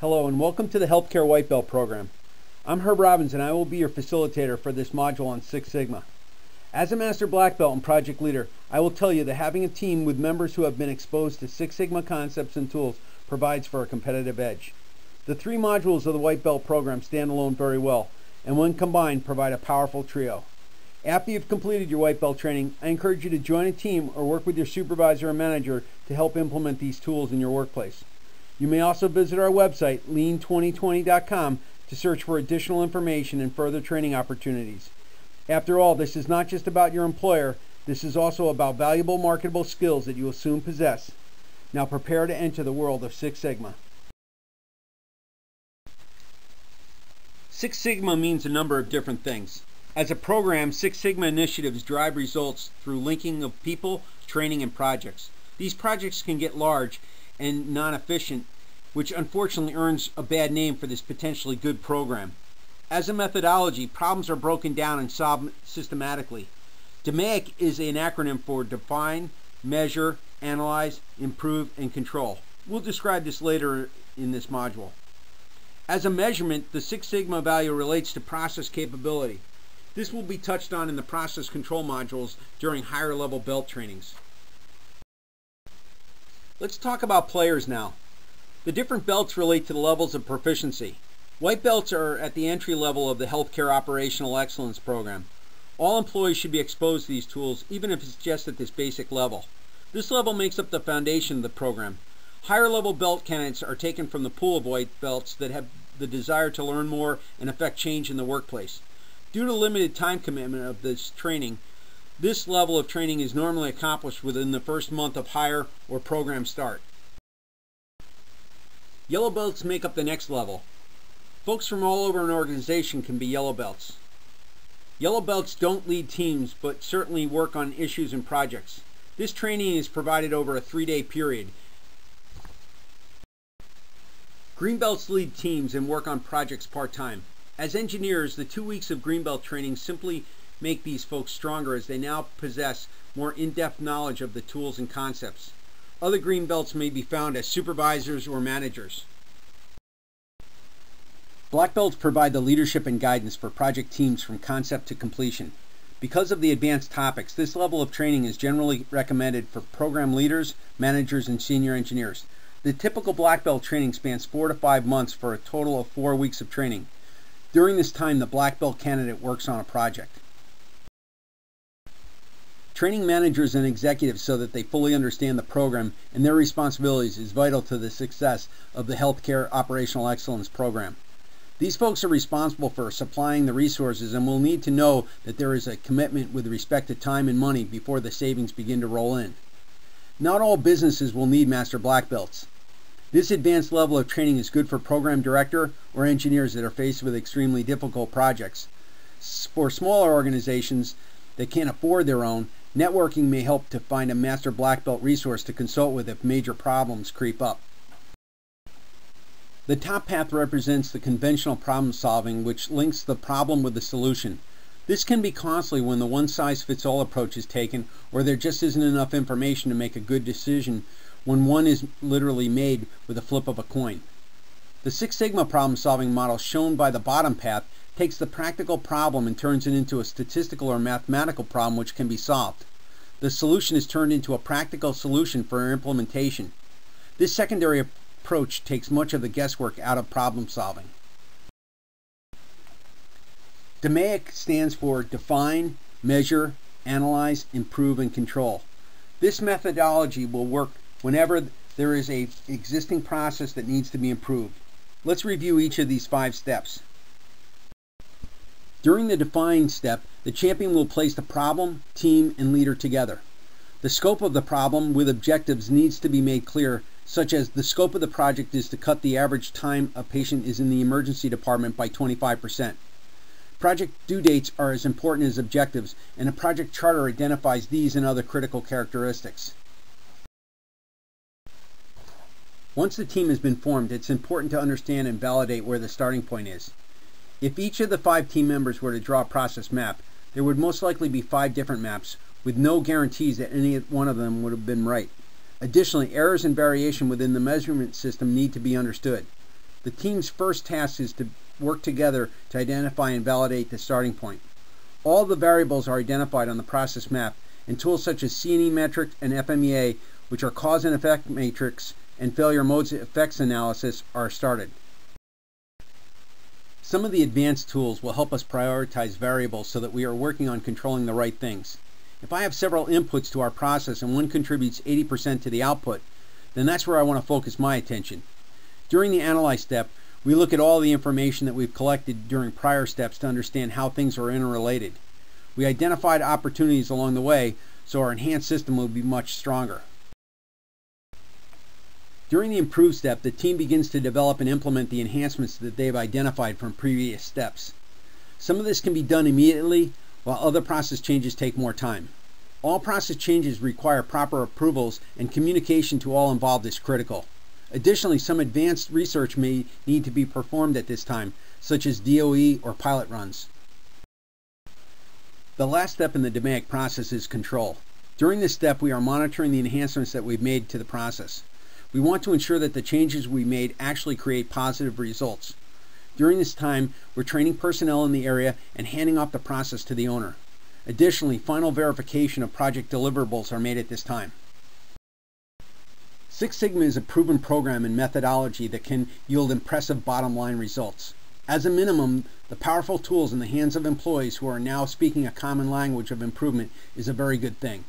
Hello and welcome to the Healthcare White Belt program. I'm Herb Robbins and I will be your facilitator for this module on Six Sigma. As a Master Black Belt and Project Leader, I will tell you that having a team with members who have been exposed to Six Sigma concepts and tools provides for a competitive edge. The three modules of the White Belt program stand alone very well, and when combined provide a powerful trio. After you've completed your White Belt training, I encourage you to join a team or work with your supervisor or manager to help implement these tools in your workplace. You may also visit our website, lean2020.com, to search for additional information and further training opportunities. After all, this is not just about your employer, this is also about valuable marketable skills that you will soon possess. Now prepare to enter the world of Six Sigma. Six Sigma means a number of different things. As a program, Six Sigma initiatives drive results through linking of people, training, and projects. These projects can get large and non-efficient, which unfortunately earns a bad name for this potentially good program. As a methodology, problems are broken down and solved systematically. DMAIC is an acronym for Define, Measure, Analyze, Improve, and Control. We'll describe this later in this module. As a measurement, the Six Sigma value relates to process capability. This will be touched on in the process control modules during higher level belt trainings. Let's talk about players now. The different belts relate to the levels of proficiency. White belts are at the entry level of the Healthcare Operational Excellence program. All employees should be exposed to these tools, even if it's just at this basic level. This level makes up the foundation of the program. Higher level belt candidates are taken from the pool of white belts that have the desire to learn more and affect change in the workplace. Due to limited time commitment of this training, this level of training is normally accomplished within the first month of hire or program start. Yellow belts make up the next level. Folks from all over an organization can be yellow belts. Yellow belts don't lead teams, but certainly work on issues and projects. This training is provided over a 3-day period. Green belts lead teams and work on projects part-time. As engineers, the 2 weeks of green belt training simply make these folks stronger as they now possess more in-depth knowledge of the tools and concepts. Other green belts may be found as supervisors or managers. Black belts provide the leadership and guidance for project teams from concept to completion. Because of the advanced topics, this level of training is generally recommended for program leaders, managers, and senior engineers. The typical black belt training spans 4 to 5 months for a total of 4 weeks of training. During this time, the black belt candidate works on a project. Training managers and executives so that they fully understand the program and their responsibilities is vital to the success of the Healthcare Operational Excellence program. These folks are responsible for supplying the resources and will need to know that there is a commitment with respect to time and money before the savings begin to roll in. Not all businesses will need Master Black Belts. This advanced level of training is good for program director or engineers that are faced with extremely difficult projects. For smaller organizations that can't afford their own, networking may help to find a Master Black Belt resource to consult with if major problems creep up. The top path represents the conventional problem solving, which links the problem with the solution. This can be costly when the one-size-fits-all approach is taken, or there just isn't enough information to make a good decision when one is literally made with a flip of a coin. The Six Sigma problem solving model shown by the bottom path takes the practical problem and turns it into a statistical or mathematical problem which can be solved. The solution is turned into a practical solution for implementation. This secondary approach takes much of the guesswork out of problem solving. DMAIC stands for Define, Measure, Analyze, Improve, and Control. This methodology will work whenever there is an existing process that needs to be improved. Let's review each of these 5 steps. During the define step, the champion will place the problem, team, and leader together. The scope of the problem with objectives needs to be made clear, such as the scope of the project is to cut the average time a patient is in the emergency department by 25%. Project due dates are as important as objectives, and a project charter identifies these and other critical characteristics. Once the team has been formed, it's important to understand and validate where the starting point is. If each of the 5 team members were to draw a process map, there would most likely be 5 different maps, with no guarantees that any one of them would have been right. Additionally, errors and variation within the measurement system need to be understood. The team's first task is to work together to identify and validate the starting point. All the variables are identified on the process map, and tools such as C&E metric and FMEA, which are cause and effect matrix, and failure modes effects analysis, are started. Some of the advanced tools will help us prioritize variables so that we are working on controlling the right things. If I have several inputs to our process and one contributes 80% to the output, then that's where I want to focus my attention. During the analyze step, we look at all the information that we've collected during prior steps to understand how things are interrelated. We identified opportunities along the way, so our enhanced system will be much stronger. During the improve step, the team begins to develop and implement the enhancements that they've identified from previous steps. Some of this can be done immediately, while other process changes take more time. All process changes require proper approvals, and communication to all involved is critical. Additionally, some advanced research may need to be performed at this time, such as DOE or pilot runs. The last step in the DMAIC process is control. During this step, we are monitoring the enhancements that we've made to the process. We want to ensure that the changes we made actually create positive results. During this time, we're training personnel in the area and handing off the process to the owner. Additionally, final verification of project deliverables are made at this time. Six Sigma is a proven program and methodology that can yield impressive bottom line results. As a minimum, the powerful tools in the hands of employees who are now speaking a common language of improvement is a very good thing.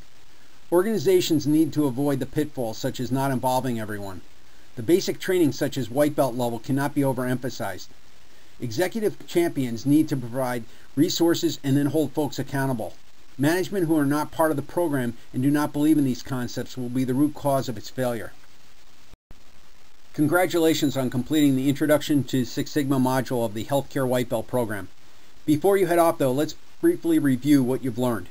Organizations need to avoid the pitfalls such as not involving everyone. The basic training such as white belt level cannot be overemphasized. Executive champions need to provide resources and then hold folks accountable. Management who are not part of the program and do not believe in these concepts will be the root cause of its failure. Congratulations on completing the Introduction to Six Sigma module of the Healthcare White Belt program. Before you head off though, let's briefly review what you've learned.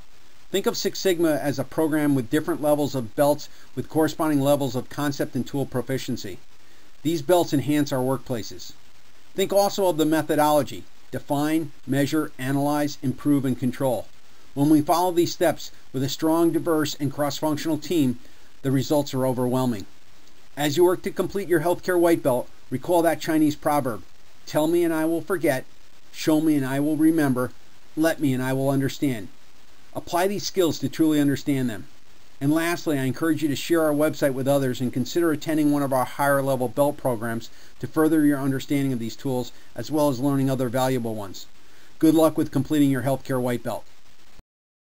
Think of Six Sigma as a program with different levels of belts with corresponding levels of concept and tool proficiency. These belts enhance our workplaces. Think also of the methodology: define, measure, analyze, improve, and control. When we follow these steps with a strong, diverse, and cross-functional team, the results are overwhelming. As you work to complete your healthcare white belt, recall that Chinese proverb: tell me and I will forget, show me and I will remember, let me and I will understand. Apply these skills to truly understand them. And lastly, I encourage you to share our website with others and consider attending one of our higher level belt programs to further your understanding of these tools as well as learning other valuable ones. Good luck with completing your healthcare white belt.